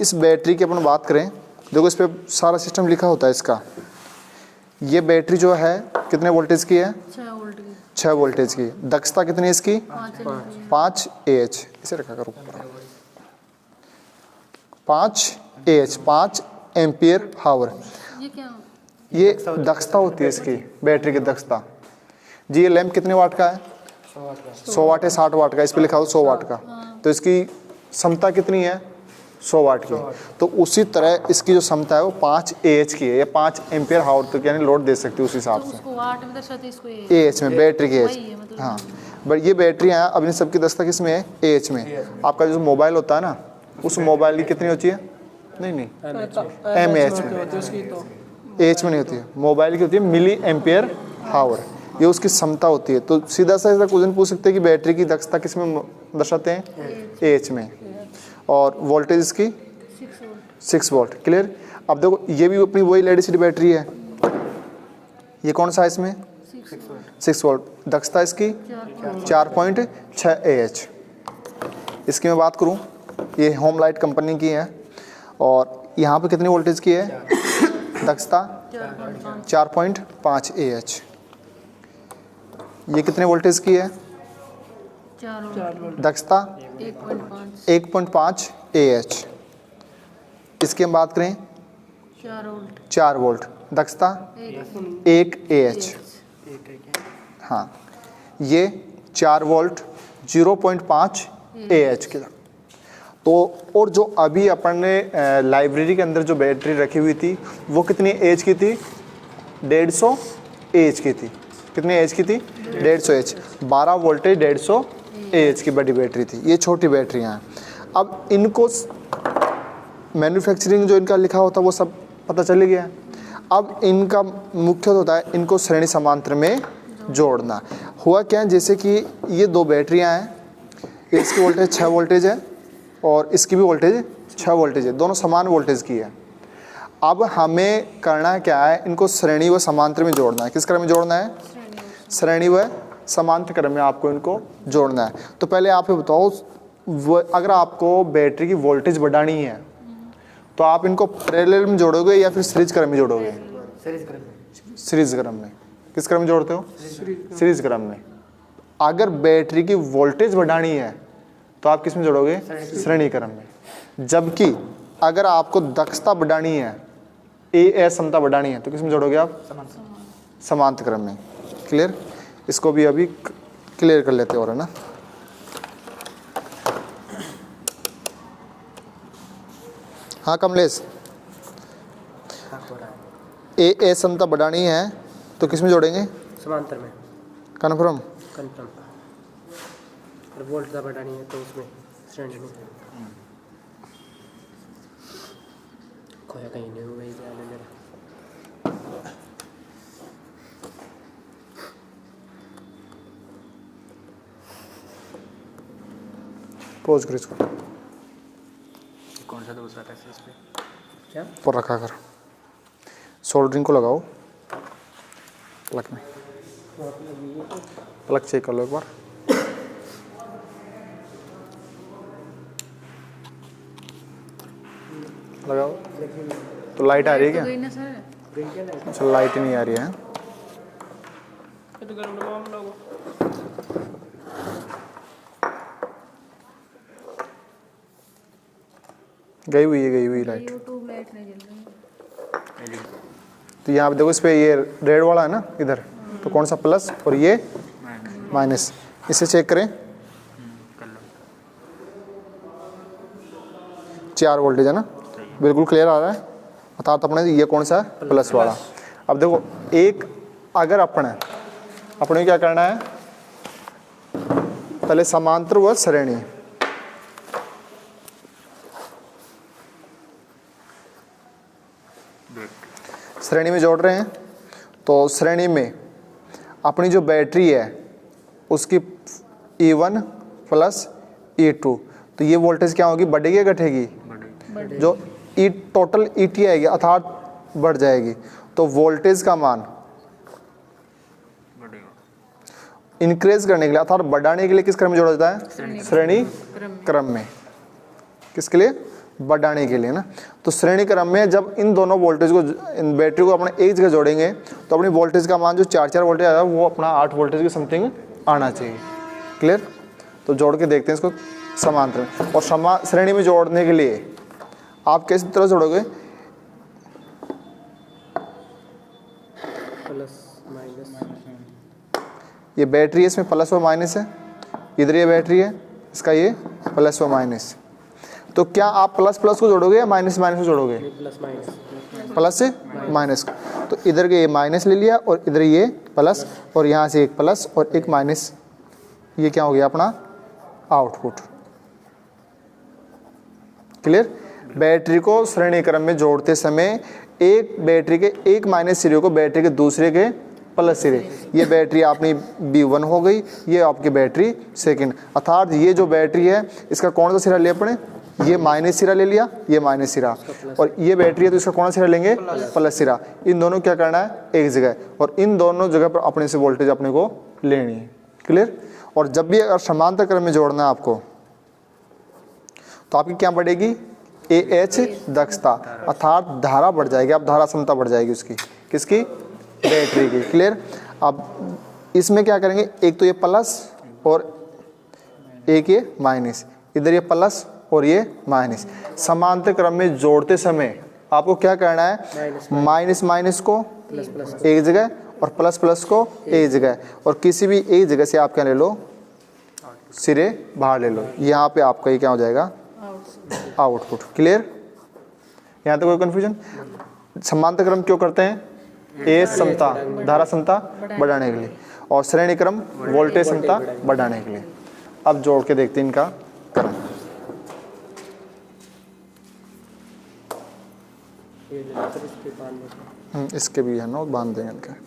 इस बैटरी की अपन बात करें, देखो इस पे सारा सिस्टम लिखा होता है इसका। ये बैटरी जो है कितने वोल्टेज की है? 6 वोल्टेज की। दक्षता कितनी है इसकी? 5 AH। इसे रखा करो 5 AH, 5 एम्पियर हावर। ये दक्षता होती है इसकी, बैटरी की दक्षता जी। ये लैंप कितने वाट का है? 100 वाट है, 60 वाट का, इस पे लिखा हो 100 वाट का। तो इसकी क्षमता कितनी है? 100 वाट की। तो उसी तरह इसकी जो क्षमता है वो 5 AH की है, या 5 एम्पियर हावर तक यानी लोड दे सकती है उस हिसाब से। AH में बैटरी की AH, हाँ। बट ये बैटरियाँ अब इन सबकी दक्षता किस में है? AH में। आपका जो मोबाइल होता है ना, उस मोबाइल की कितनी होती है? नहीं mAh में, AH में नहीं होती है। मोबाइल की होती है मिली एम्पियर हावर, ये उसकी क्षमता होती है। तो सीधा सा ऐसा क्वेश्चन पूछ सकते हैं कि बैटरी की दक्षता किस में दर्शाते हैं? AH में। और वोल्टेज इसकी 6 वोल्ट। क्लियर। अब देखो ये भी अपनी वही लेड एसिड बैटरी है। ये कौन सा है इसमें? 6 वोल्ट। दक्षता इसकी 4.6 AH। इसकी मैं बात करूं, ये होम लाइट कंपनी की है और यहाँ पे कितनी वोल्टेज की है? दक्षता 4.5 AH। ये कितने वोल्टेज की है? 4 दक्षता 1.5 AH। इसकी हम बात करें 4 वोल्ट, दक्षता 1 AH। हाँ, ये 4 वोल्ट 0.5 AH की। तो और जो अभी अपन ने लाइब्रेरी के अंदर जो बैटरी रखी हुई थी वो कितनी एज की थी? 150 AH की थी। कितनी एज की थी? 150 AH। 12 वोल्टेज 150 AH की बड़ी बैटरी थी। ये छोटी बैटरियाँ हैं। अब इनको मैन्युफैक्चरिंग जो इनका लिखा होता है वो सब पता चल गया। अब इनका मुख्य होता है इनको श्रेणी समांतर में जोड़ना। हुआ क्या, जैसे कि ये दो बैटरियाँ हैं, इसकी वोल्टेज 6 वोल्टेज है और इसकी भी वोल्टेज 6 वोल्टेज है, दोनों समान वोल्टेज की है। अब हमें करना क्या है, इनको श्रेणी व समांतर में जोड़ना है। किस क्रम में जोड़ना है? श्रेणी व समांतर क्रम में आपको इनको जोड़ना है। तो पहले आप ये बताओ, अगर आपको बैटरी की वोल्टेज बढ़ानी है तो आप इनको पैरेलल में जोड़ोगे या फिर सीरीज क्रम में जोड़ोगे? सीरीज क्रम में। किस क्रम में जोड़ते हो? सीरीज क्रम में। अगर बैटरी की वोल्टेज बढ़ानी है तो आप किस में जोड़ोगे? श्रेणी क्रम में। जबकि अगर आपको दक्षता बढ़ानी है, AH क्षमता बढ़ानी है, तो किस में जोड़ोगे आप? समांतर क्रम में। क्लियर। इसको भी अभी क्लियर कर लेते और है ना। हाँ कमलेश, AH क्षमता बढ़ानी है तो किस में जोड़ेंगे? समांतर में। कन्फर्म। और वोल्ट का बढ़ानी है तो उसमें श्रेणी में। खोया कहीं नहीं हुआ मेरा। पोज करो इसको। कौन सा दूसरा टेस्ट इस पे? क्या? पर रखा कर। सोल्डरिंग को लगाओ प्लग में। प्लग चेक कर लो एक बार। लगाओ। तो लाइट आ रही है क्या? अच्छा, लाइट नहीं आ रही है। गई हुई लाइट। तो यहाँ पे देखो, इस पे ये रेड वाला है ना इधर, तो कौन सा प्लस और ये माइनस, इसे चेक करें। 4 वोल्टेज है ना, बिल्कुल क्लियर आ रहा है। अर्थात अपने ये कौन सा है? प्लस वाला। अब देखो एक, अगर अपने क्या करना है, पहले समांतर व श्रेणी। श्रेणी में जोड़ रहे हैं तो श्रेणी में अपनी जो बैटरी है उसकी E1 प्लस E2, तो ये वोल्टेज क्या होगी? बढ़ेगी या घटेगी? जो टोटल ET आएगी अर्थात बढ़ जाएगी। तो वोल्टेज का मान इंक्रीज करने के लिए अर्थात बढ़ाने के लिए किस क्रम में जोड़ा जाता है? श्रेणी क्रम में। किसके लिए? बढ़ाने के लिए ना। तो श्रेणी क्रम में जब इन दोनों वोल्टेज को, इन बैटरी को अपने एक जगह जोड़ेंगे तो अपनी वोल्टेज का मान जो 4 वोल्टेज आया वो अपना 8 वोल्टेज की समथिंग आना चाहिए। क्लियर? तो जोड़ के देखते हैं इसको समांतर में। और श्रेणी में जोड़ने के लिए आप किस तरह जोड़ोगे? प्लस माइनस, ये बैटरी है, इसमें प्लस व माइनस है, इधर ये बैटरी है, इसका ये प्लस व माइनस। तो क्या आप प्लस प्लस को जोड़ोगे या माइनस माइनस को जोड़ोगे? प्लस माइनस, प्लस से माइनस। तो इधर के ये माइनस ले लिया और इधर ये प्लस, और यहाँ से एक प्लस और एक माइनस, ये क्या हो गया अपना आउटपुट। क्लियर? बैटरी को श्रेणी क्रम में जोड़ते समय एक बैटरी के एक माइनस सिरे को बैटरी के दूसरे के प्लस सिरे, ये बैटरी अपनी B1 हो गई, ये आपकी बैटरी सेकंड। अर्थात ये जो बैटरी है इसका कौन सा सिरा ले अपने? ये माइनस सिरा ले लिया, ये माइनस सिरा, और ये बैटरी है तो इसका कौन सा सिरा लेंगे? प्लस सिरा। इन दोनों क्या करना है? एक जगह, और इन दोनों जगह पर अपने से वोल्टेज अपने को लेनी है। क्लियर? और जब भी अगर समांतर क्रम में जोड़ना है आपको तो आपकी क्या बढ़ेगी? AH दक्षता, अर्थात धारा बढ़ जाएगी, अब धारा क्षमता बढ़ जाएगी उसकी। किसकी? बैटरी की। क्लियर? अब इसमें क्या करेंगे? एक तो ये प्लस और एक ये माइनस, इधर ये प्लस और ये माइनस। समांतर क्रम में जोड़ते समय आपको क्या करना है? माइनस माइनस को एक जगह और प्लस प्लस को एक जगह, और किसी भी एक जगह से आप क्या ले लो? सिरे बाहर ले लो। यहाँ पे आपका ये क्या हो जाएगा? आउटपुट। क्लियर? यहाँ तक कोई कंफ्यूजन? समांतर क्रम क्यों करते हैं? ए समता, धारा समता बढ़ाने के लिए, और श्रेणी क्रम वोल्टेज समता बढ़ाने के लिए। अब जोड़ के देखते हैं इनका क्रम। इसके भी है ना, बांध देंगे इनके।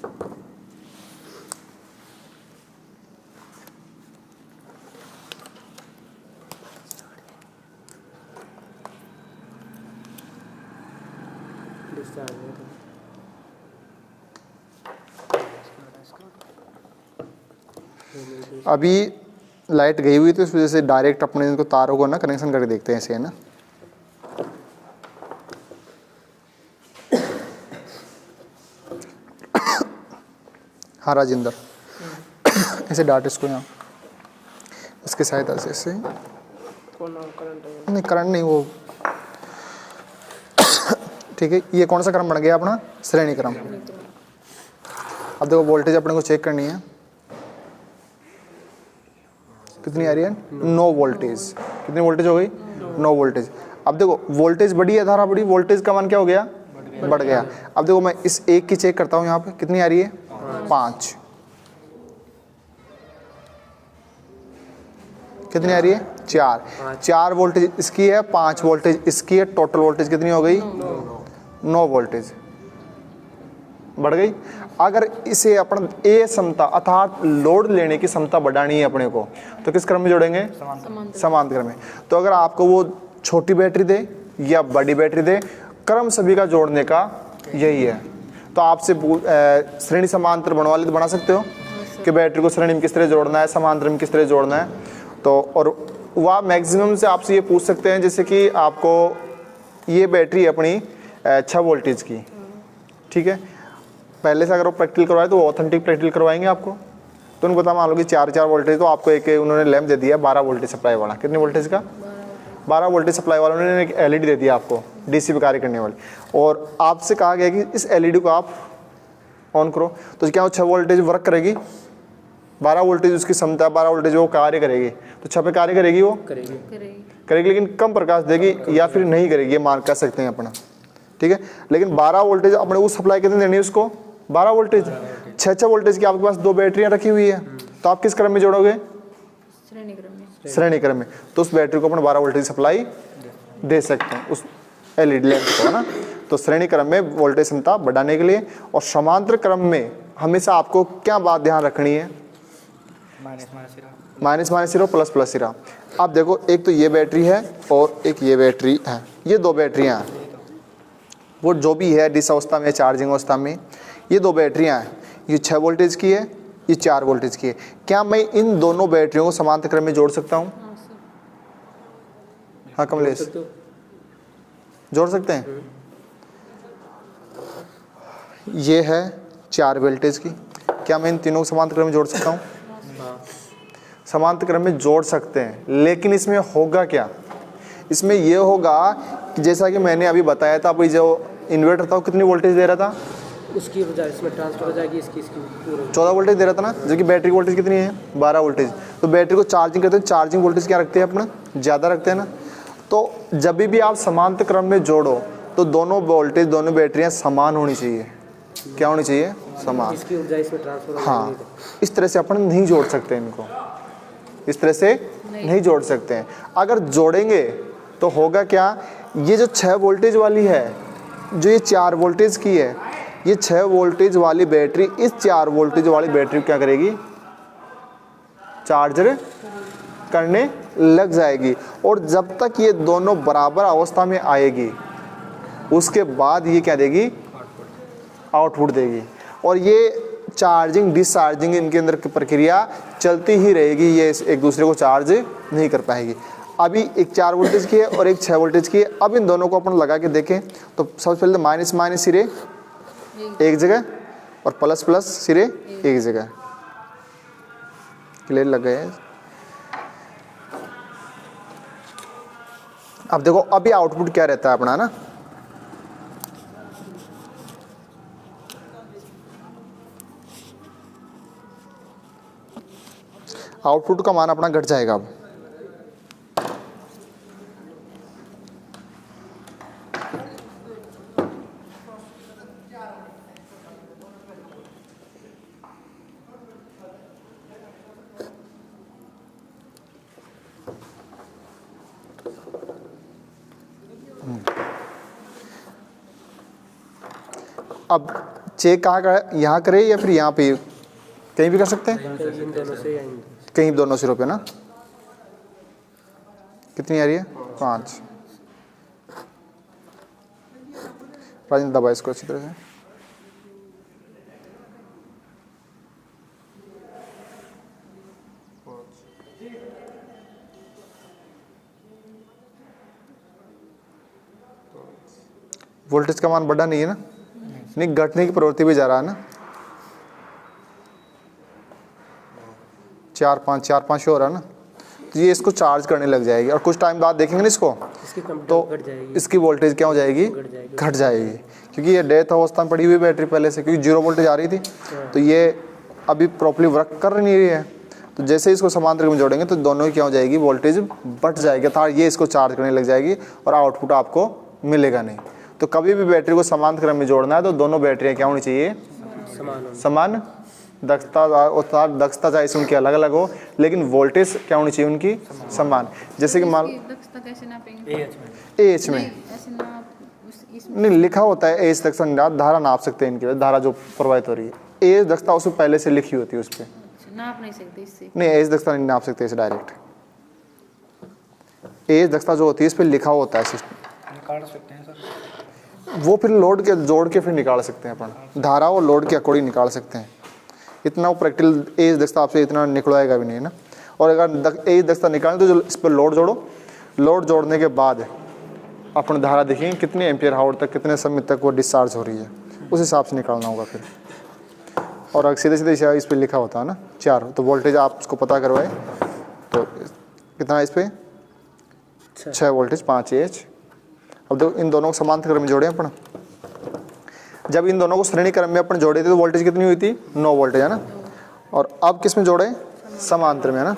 अभी लाइट गई हुई तो इस वजह से डायरेक्ट अपने इनको तारों को ना कनेक्शन करके देखते हैं ऐसे, है ना। हाँ राजेंद्र, ऐसे डाट इसको यहाँ, इसके सहायता से ऐसे। नहीं करंट नहीं, वो ठीक है। ये कौन सा क्रम बन गया अपना? श्रेणी क्रम। अब देखो वोल्टेज अपने को चेक करनी है, कितनी आ रही है? 9 वोल्टेज। कितनी वोल्टेज हो गई? 9 वोल्टेज। अब देखो वोल्टेज बढ़ी है, धारा बढ़ी, वोल्टेज का मान क्या हो गया? बढ़ गया। अब देखो मैं इस एक की चेक करता हूँ, यहाँ पे कितनी आ रही है? 5। कितनी आ रही है? 4 वोल्टेज इसकी है, 5 वोल्टेज इसकी है, टोटल वोल्टेज कितनी हो गई? 9 वोल्टेज बढ़ गई। अगर इसे अपन ए क्षमता अर्थात लोड लेने की क्षमता बढ़ानी है अपने को, तो किस क्रम में जोड़ेंगे? समांतर क्रम में। तो अगर आपको वो छोटी बैटरी दे या बड़ी बैटरी दे, क्रम सभी का जोड़ने का यही है। तो आपसे श्रेणी समांतर बनवा ले तो बना सकते हो कि बैटरी को श्रेणी में किस तरह जोड़ना है, समांतर में किस तरह जोड़ना है। तो और वह मैक्सिमम से आपसे ये पूछ सकते हैं, जैसे कि आपको ये बैटरी अपनी 6 वोल्टेज की, ठीक है। पहले से अगर वो प्रैक्टिकल करवाए तो वो ऑथेंटिक प्रैक्टिकल करवाएंगे आपको। तो उनको पता मान लो कि 4 वोल्टेज, तो आपको एक उन्होंने लैंप दे दिया 12 वोल्टेज सप्लाई वाला। कितने वोल्टेज का? 12 वोल्टेज सप्लाई वाला। उन्होंने एक LED दे दिया आपको DC पे कार्य करने वाली, और आपसे कहा गया कि इस LED को आप ऑन करो। तो क्या वो 6 वोल्टेज वर्क करेगी? 12 वोल्टेज उसकी क्षमता, 12 वोल्टेज वो कार्य करेगी, तो 6 पे कार्य करेगी, वो करेगी, लेकिन कम प्रकाश देगी या फिर नहीं करेगी, ये मान कह सकते हैं अपना, ठीक है। लेकिन 12 वोल्टेज अपने उस सप्लाई कितनी देनी है उसको? 12 वोल्टेज। 6 वोल्टेज की आपके पास 2 बैटरियां रखी हुई है, तो आप किस क्रम में जोड़ोगे? श्रेणी क्रम में। तो उस बैटरी को अपन 12 वोल्टेज सप्लाई दे सकते हैं उस LED लैंप को, है ना। तो श्रेणी क्रम में वोल्टेज क्षमता बढ़ाने के लिए, और समांतर क्रम में हमेशा आपको क्या बात ध्यान रखनी है? माइनस सिरा, प्लस प्लस सिरा। आप देखो एक तो ये बैटरी है और एक ये बैटरी है, ये 2 बैटरियां हैं। वो जो भी है डिस अवस्था में, चार्जिंग अवस्था में, ये 2 बैटरियां हैं। ये 6 वोल्टेज की है, ये 4 वोल्टेज की है। क्या मैं इन दोनों बैटरियों को समांतर क्रम में जोड़ सकता हूँ? हाँ कमलेश, जोड़ सकते हैं। ये है 4 वोल्टेज की, क्या मैं इन तीनों को समांतर क्रम में जोड़ सकता हूँ? समांतर क्रम में जोड़ सकते हैं, लेकिन इसमें होगा क्या? इसमें ये होगा कि जैसा कि मैंने अभी बताया था, अभी जो इन्वर्टर था वो कितनी वोल्टेज दे रहा था? उसकी वजह इसमें ट्रांसफर हो जाएगी, इसकी 14 वोल्टेज दे रहा था ना, जबकि बैटरी की वोल्टेज कितनी है? 12 वोल्टेज। तो बैटरी को चार्जिंग करते हैं, चार्जिंग वोल्टेज क्या रखते हैं अपना? ज़्यादा रखते हैं ना। तो जब भी आप समांतर क्रम में जोड़ो तो दोनों वोल्टेज, दोनों बैटरियाँ समान होनी चाहिए। क्या होनी चाहिए? समान। इसकी ऊर्जा इसमें ट्रांसफर हो हाँ, इस तरह से अपन नहीं जोड़ सकते इनको, इस तरह से नहीं जोड़ सकते हैं। अगर जोड़ेंगे तो होगा क्या? ये जो 6 वोल्टेज वाली है, जो ये 4 वोल्टेज की है, ये 6 वोल्टेज वाली बैटरी इस 4 वोल्टेज वाली बैटरी को क्या करेगी? चार्जर करने लग जाएगी। और जब तक ये दोनों बराबर अवस्था में आएगी, उसके बाद ये क्या देगी? आउटपुट देगी। और ये चार्जिंग डिस्चार्जिंग इनके अंदर की प्रक्रिया चलती ही रहेगी, ये एक दूसरे को चार्ज नहीं कर पाएगी। अभी एक 4 वोल्टेज की है और एक 6 वोल्टेज की है। अब इन दोनों को अपन लगा के देखें तो सबसे पहले माइनस माइनस सिरे एक जगह और प्लस प्लस सिरे एक जगह। क्लियर लग गए? अब देखो अभी आउटपुट क्या रहता है अपना ना, आउटपुट का मान अपना घट जाएगा। अब अब चेक कहाँ का? यहाँ करें या फिर यहाँ पे? कहीं भी कर सकते हैं, इन दोनों से या इन कहीं दोनों सिरों पे ना। कितनी आ रही है? 5। राजन दबा इसको अच्छी तरह से। वोल्टेज का मान बढ़ा नहीं है ना? नहीं, घटने की प्रवृत्ति भी जा रहा है ना। 4-5 हो रहा है ना। तो ये इसको चार्ज करने लग जाएगी और कुछ टाइम बाद देखेंगे ना इसको, तो इसकी वोल्टेज क्या हो जाएगी? घट जाएगी, क्योंकि ये डेथ अवस्था में पड़ी हुई बैटरी पहले से, क्योंकि 0 वोल्टेज आ रही थी। तो ये अभी प्रॉपर्ली वर्क कर नहीं रही है। तो जैसे इसको समांतर में जोड़ेंगे तो दोनों की क्या हो जाएगी? वोल्टेज बढ़ जाएगी, अर्थात ये इसको चार्ज करने लग जाएगी और आउटपुट आपको मिलेगा नहीं। तो कभी भी बैटरी को समांतर क्रम में जोड़ना है तो दोनों बैटरियाँ क्या होनी चाहिए? समान दक्षता। अर्थात दक्षता चाहे उनकी अलग अलग हो, लेकिन वोल्टेज क्या होनी चाहिए उनकी? समान। जैसे कि मान दक्षता कैसे नापेंगे? एच में ऐसे नाप नहीं लिखा होता है, एच दक्षता धारा नाप सकते हैं इनकी, धारा जो प्रवाहित हो रही है। एच दक्षता उसमें पहले से लिखी होती है, उस पर नाप नहीं सकते इससे। नहीं, एच दक्षता नहीं नाप सकते इसे डायरेक्ट। एच दक्षता जो होती है इस पर लिखा होता है सिस्टम। निकाल सकते हैं सर, वो फिर लोड के जोड़ के फिर निकाल सकते हैं अपन, धारा और लोड के अकॉर्डिंग निकाल सकते हैं। इतना वो प्रैक्टिकल एज दक्षता आपसे इतना निकलवाएगा भी नहीं ना। और अगर एज दक्षता निकालें तो जो इस पर लोड जोड़ो, लोड जोड़ने के बाद अपन धारा देखेंगे कितने एम्पियर आवर तक, कितने समय तक वो डिस्चार्ज हो रही है, उस हिसाब से निकालना होगा फिर। और अगर सीधे सीधे इस पर लिखा होता है ना 4, तो वोल्टेज आप उसको पता करवाए तो कितना इस पर 6 वोल्टेज 5 एच। अब देखो इन दोनों को समांतर क्रम में जोड़े अपन। जब इन दोनों को श्रेणी क्रम में अपन जोड़े थे तो वोल्टेज कितनी हुई थी? 9 वोल्टेज है ना। और अब किस में जोड़े? समांतर में है ना।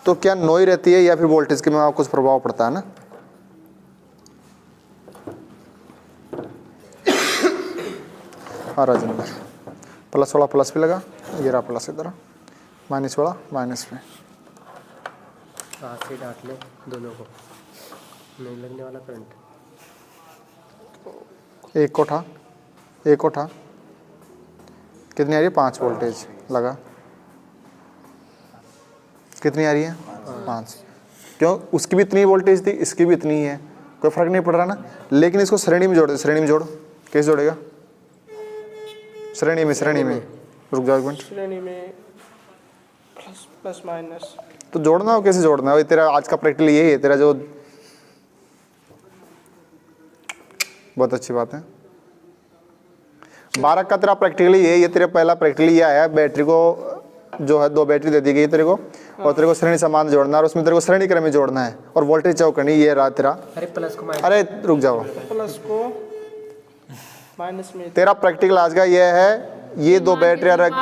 तो क्या 9 ही रहती है या फिर वोल्टेज के में कुछ प्रभाव पड़ता है ना? हाँ राजेंद्र, प्लस वाला प्लस पे लगा, ये रहा प्लस इधर, माइनस वाला माइनस पे। हाथ से डांट ले दोनों को, नहीं लगने वाला करंट। एक को उठा कितनी आ रही है? 5 वोल्टेज लगा। कितनी आ रही है? 5। क्यों? उसकी भी इतनी वोल्टेज थी, इसकी भी इतनी ही है, कोई फर्क नहीं पड़ रहा ना। लेकिन इसको श्रेणी में जोड़ दे, श्रेणी में जोड़। कैसे जोड़ेगा? श्रेणी में रुक जाओ एक मिनट। श्रेणी में प्लस माइनस तो जोड़ना हो, कैसे जोड़ना हो? तेरा आज का प्रैक्टिकल यही है, तेरा जो बहुत अच्छी बात है। 12 का तेरा प्रैक्टिकली ये तेरा पहला प्रैक्टिकली ये आया, बैटरी को जो है 2 बैटरी दे दी गई तेरे को और तेरे को श्रेणी समान जोड़ना है और उसमें तेरे को श्रेणी क्रम में जोड़ना है और वोल्टेज चौक करनी, ये रहा तेरा। अरे प्लस को माइनस, अरे रुक जाओ, प्लस को माइनस में तेरा प्रैक्टिकल आज का ये है, ये 2 बैटरियाँ रख,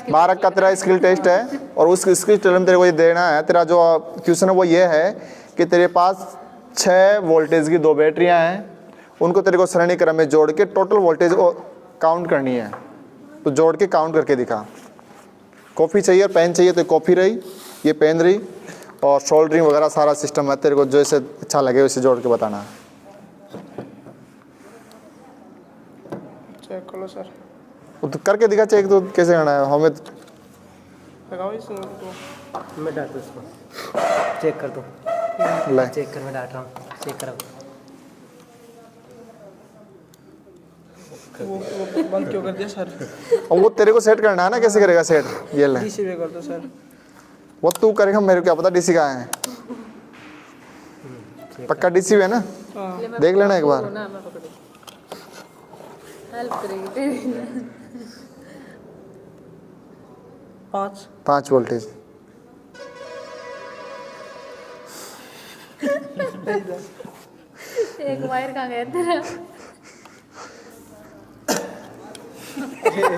12 का तेरा स्किल टेस्ट है और उस स्किल टेस्ट में तेरे को ये देना है। तेरा जो क्वेश्चन है वो ये है कि तेरे पास 6 वोल्टेज की 2 बैटरियाँ हैं, उनको तेरे को श्रेणी क्रम में जोड़ के टोटल वोल्टेज को काउंट करनी है, तो जोड़ के काउंट करके दिखा। कॉपी चाहिए और पेन चाहिए तो कॉपी रही, ये पेन रही और सोल्डरिंग वगैरह सारा सिस्टम है, तेरे को जैसे अच्छा लगे वैसे जोड़ के बताना है। चेक करो सर, वो तो करके दिखा चेक, तो कैसे करना है हमें तो। लगाओ इसको। मैं डालता हूँ इसको, चेक कर दो, ले चेक कर, मैं डाल रहा हूँ, चेक करो। वो बंद क्यों कर दिया सर? और वो तेरे को सेट करना है ना, कैसे करेगा सेट, ये ले डीसी पे कर दो सर। वो तू करेगा, मेरे को क्या पता डीसी कहाँ है। पक्का डीसी है ना, हाँ देख लेना एक बार। हेल्प करेगी तेरी। 5 वोल्टेज। एक वायर कहाँ गया तेरा?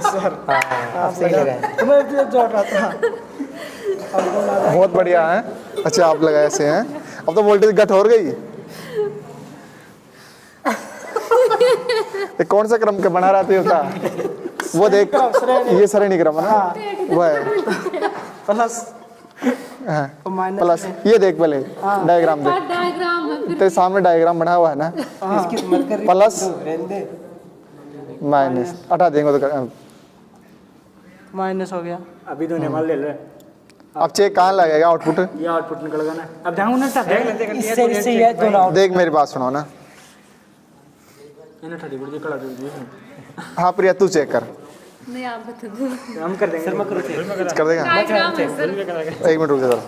सर हाँ सही लगा है। मैं भी जोड़ रहा था। बहुत बढ़िया है, अच्छा आप लगाए ऐसे हैं। अब तो वोल्टेज घट हो गई। ये कौन सा क्रम के बना रहा था वो देख, ये श्रेणी क्रम है ना, वो है प्लस हाँ, माइनस प्लस। ये देख पहले डायग्राम देख, डायग्राम है फिर। तेरे सामने डायग्राम बना हुआ है ना, इसकी मत कर, प्लस रहने दे। माइनस हटा देंगे तो। माइनस हो गया। अभी तो निकाल ले ले, अब चेक कहाँ लगेगा आउटपुट, ये आउटपुट निकलेगा ना। अब जाऊँ ना सब देख लेते इससे इससे ये दोनों देख मेरी बात सुनो ना। इन्हें ठड़ी बुढ़ी कला दे हाँ प्रिया तू चेक कर, नहीं आप बता दो। हम कर देंगे। सर मैं करूँ चेक, कर देगा। डायग्राम है सर। 1 मिनट रुक जा जरा।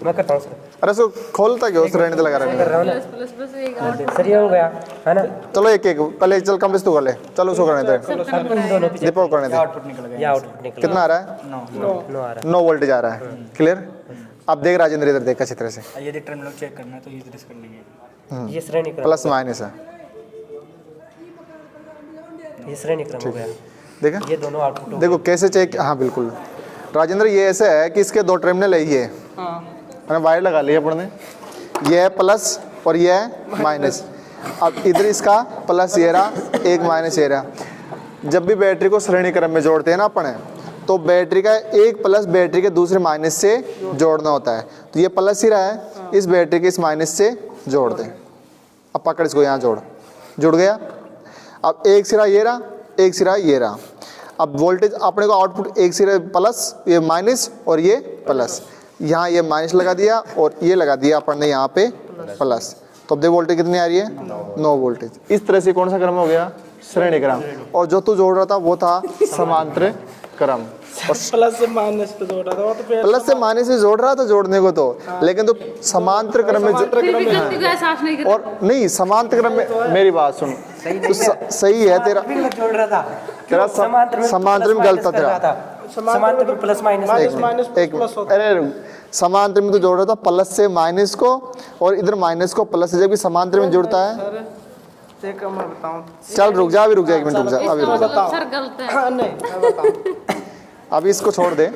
मैं करता हूँ सर, अरे सो खोलता क्यों, उस रहने तो लगा कर रहा रहा हूँ ना प्लस प्लस प्लस एक और। सर, ये हो गया है ना। चलो एक एक पहले चल कम तू कर ले, चलो उसको करने दे, अब इन दोनों की दीपक को करने दे। आउटपुट निकल गया। ये आउटपुट निकल कितना आ रहा है, 9 आ रहा 9 वोल्टेज आ रहा है। क्लियर। अब देख राजेंद्र इधर देख अच्छी तरह से, ये देख टर्मिनल चेक करना है तो ये इधर से कर लेंगे। है। ये श्रेणी क्रम, प्लस माइनस है, ये श्रेणी क्रम हो गया। देखा। ये दोनों आउटपुट हो देखो कैसे चेक, हाँ बिल्कुल राजेंद्र, ये ऐसे है कि इसके 2 टर्मिनल है, ये हाँ मैंने वायर लगा लिया अपन ने, ये है प्लस और ये है माइनस। अब इधर इसका प्लस ये रहा, एक माइनस ये रहा। जब भी बैटरी को श्रेणी क्रम में जोड़ते हैं ना अपन, तो बैटरी का एक प्लस बैटरी के दूसरे माइनस से जोड़ना होता है। तो ये प्लस ही रहा है, इस बैटरी के इस माइनस से जोड़ दें। अब पकड़ इसको, यहाँ जोड़, जुड़ गया। अब एक सिरा ये रहा, एक सिरा ये रहा। अब वोल्टेज अपने को आउटपुट एक सिरे प्लस, ये माइनस और ये प्लस, यहाँ ये माइनस लगा दिया और ये लगा दिया अपन ने यहाँ पे प्लस। तो अब देखो वोल्टेज कितनी आ रही है, 9 वोल्टेज। इस तरह से कौन सा क्रम हो गया, श्रेणी क्रम। और जो तू जोड़ रहा था वो था समांतर क्रम। और प्लस से माइनस पे जोड़ रहा था, वो तो फिर प्लस से माइनस से जोड़ रहा था जोड़ने को तो, लेकिन तो समांतर क्रम में फिर भी गलती का एहसास नहीं कर। और नहीं समांतर क्रम में, मेरी बात सुन, तो सही है तेरा, गया। जोड़ रहा था तेरा समांतर में गलत था तेरा। समांतर में प्लस माइनस एक अरे समांतर में तो जोड़ रहा था प्लस से माइनस को और इधर माइनस को प्लस से, जबकि समांतर में जुड़ता है। सर चेक कर, मैं बताऊं। चल रुक जा, अभी रुक जा, 1 मिनट रुक जा, अभी रुक जा। बताओ। सर गलत है। हाँ, नहीं मैं बताऊं। अभी इसको छोड़ दे।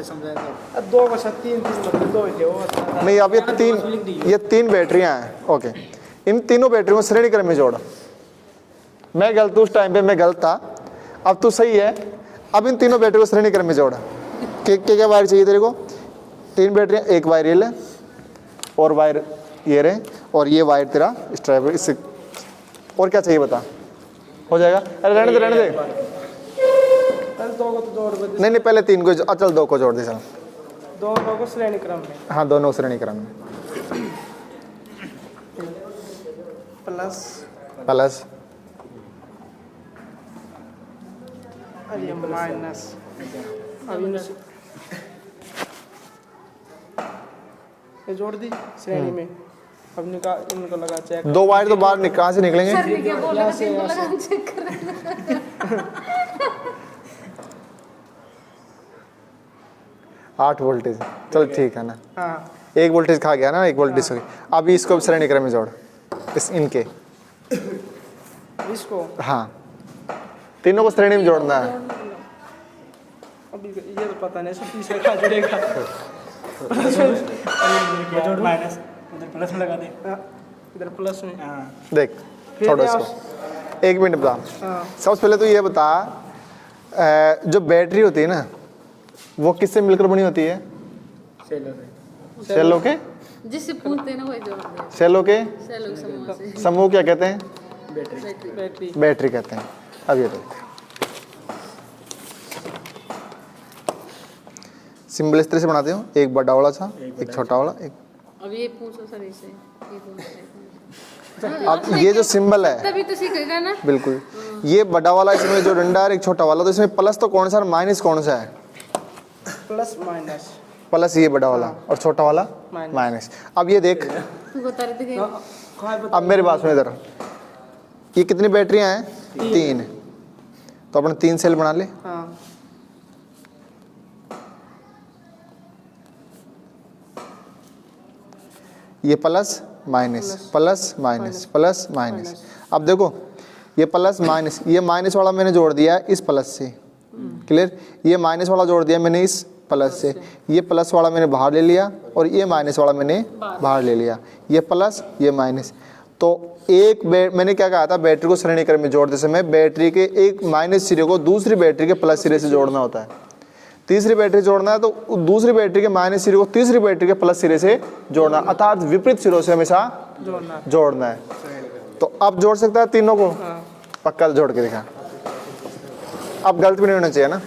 समझाया 2 को 3 मतलब 2 ही थे वो बता। नहीं अब ये 3 बैटरियां हैं, ओके। इन तीनों बैटरियों को श्रेणी क्रम में जोड़। मैं गलत, उस टाइम पे मैं गलत था, अब तू सही है। अब इन तीनों बैटरी को श्रेणी क्रम में जोड़। क्या वायर चाहिए तेरे को, 3 बैटरियां, एक वायर ये ले और वायर ये रहे और ये वायर तेरा स्ट्राइबर, इससे और क्या चाहिए बता, हो जाएगा। अरे रहने दे, रहने दे। पहले 2 को तो जोड़ दे। नहीं पहले 3 को, चल 2 को जोड़ दे चल। 2 को श्रेणी क्रम में, हाँ दोनों श्रेणी क्रम में। प्लस प्लस अरे माइनस। अब इनमें से ये जोड़ दी श्रेणी में, अब निकाल, इनको लगा चेक। 2 वायर तो बाहर कहाँ से निकलेंगे? सर ने क्या बोला था इनको लगा चेक कर 8 वोल्टेज, चल ठीक है ना। हाँ 1 वोल्टेज खा गया ना, 1 वोल्टेज हो गई। अभी इसको श्रेणी क्रम में जोड़, इस इनके, इसको हाँ तीनों को श्रेणी में जोड़ना है। अभी ये तो पता नहीं सब तीसरे का जुड़ेगा। जोड़ माइनस उधर प्लस में लगा दे। हाँ, इधर प्लस में। हाँ देख फिर छोड़ो यहाँ- इसको, 1 मिनट बता। हाँ सबसे पहले तो ये बता, जो बैटरी होती है ना वो किससे मिलकर बनी होती है? सेलों के, जिससे पूछते हैं ना वही जोड़ दिया सेलों के सेलों के समूह से समूह क्या कहते हैं? बैटरी। बैटरी कहते हैं। अब ये देख, सिंबल इस तरह से बनाते हो, एक बड़ा वाला था, एक छोटा वाला, एक। अब ये पूछो सर इसे ये पूछो अब ये जो सिंबल है, तभी तो सीखेगा ना। बिल्कुल ये बड़ा वाला, इसमें जो डंडा है, एक छोटा वाला, तो इसमें प्लस तो कौन सा और माइनस कौन सा है? Plus minus. प्लस ये बड़ा वाला और छोटा वाला माइनस। माइनस। अब ये देख, तू बता रहे थे कि कहाँ बता? अब मेरे पास में इधर ये कितनी बैटरियां हैं? 3। तो अपन 3 सेल बना ले। हाँ ये plus minus, plus minus, plus minus. अब देखो ये प्लस माइनस, ये माइनस वाला मैंने जोड़ दिया इस प्लस से, क्लियर। ये माइनस वाला जोड़ दिया मैंने इस प्लस से, ये प्लस वाला मैंने बाहर ले लिया और ये माइनस वाला मैंने बाहर ले लिया। ये प्लस ये माइनस। तो मैंने क्या कहा था, बैटरी को श्रेणी क्रम में जोड़ते समय बैटरी के एक माइनस सिरे को दूसरी बैटरी के प्लस सिरे से जोड़ना होता है। तीसरी बैटरी जोड़ना है तो दूसरी बैटरी के माइनस सिरे को तीसरी बैटरी के प्लस सिरे से जोड़ना, अर्थात विपरीत सिरों से हमेशा जोड़ना है। तो अब जोड़ सकता है तीनों को? पक्का जोड़ के दिखा। अब गलत भी नहीं होना चाहिए ना,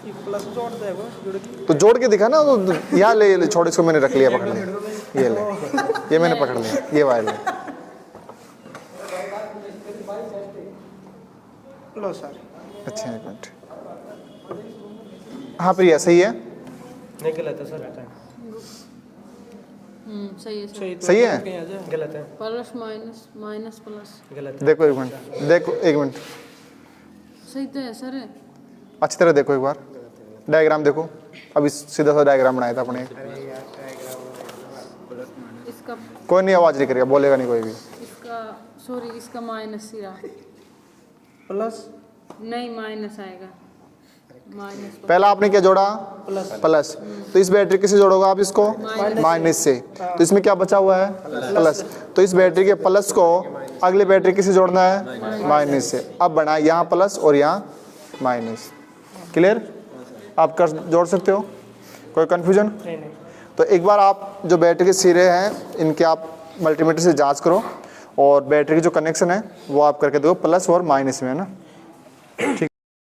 ये प्लस जोड़ देगा जुड़ के। तो जोड़ के दिखा ना। तो यहाँ ले छोड़, इसको मैंने रख लिया, पकड़ लिया, ये ले, ये मैंने पकड़ लिया, ये वायर ले। लो सर अच्छा एक मिनट, हाँ प्रिया सही है, नहीं गलत है सर, सही है सर। सही है। गलत है, प्लस माइनस माइनस प्लस गलत है। देखो एक मिनट, देखो एक मिनट, सही तो है सर। अच्छी तरह देखो एक बार, डायग्राम देखो। अभी सीधा सा डायग्राम बनाया था अपने, इसका कोई नहीं आवाज नहीं करेगा, बोलेगा नहीं कोई भी। इसका सॉरी इसका माइनस सिरा प्लस नहीं माइनस आएगा, माइनस पहला आपने क्या जोड़ा? प्लस। तो इस बैटरी किसे जोड़ोगे आप? इसको माइनस से। तो इसमें क्या बचा हुआ है? प्लस। तो इस बैटरी के प्लस को अगले बैटरी किसे जोड़ना है? माइनस से। अब बना यहाँ प्लस और यहाँ माइनस, क्लियर। आप कर जोड़ सकते हो, कोई कंफ्यूजन? तो एक बार आप जो बैटरी के सिरे हैं इनके आप मल्टीमीटर से जांच करो और बैटरी की जो कनेक्शन है वो आप करके दो प्लस और माइनस में, है ना। ठीक।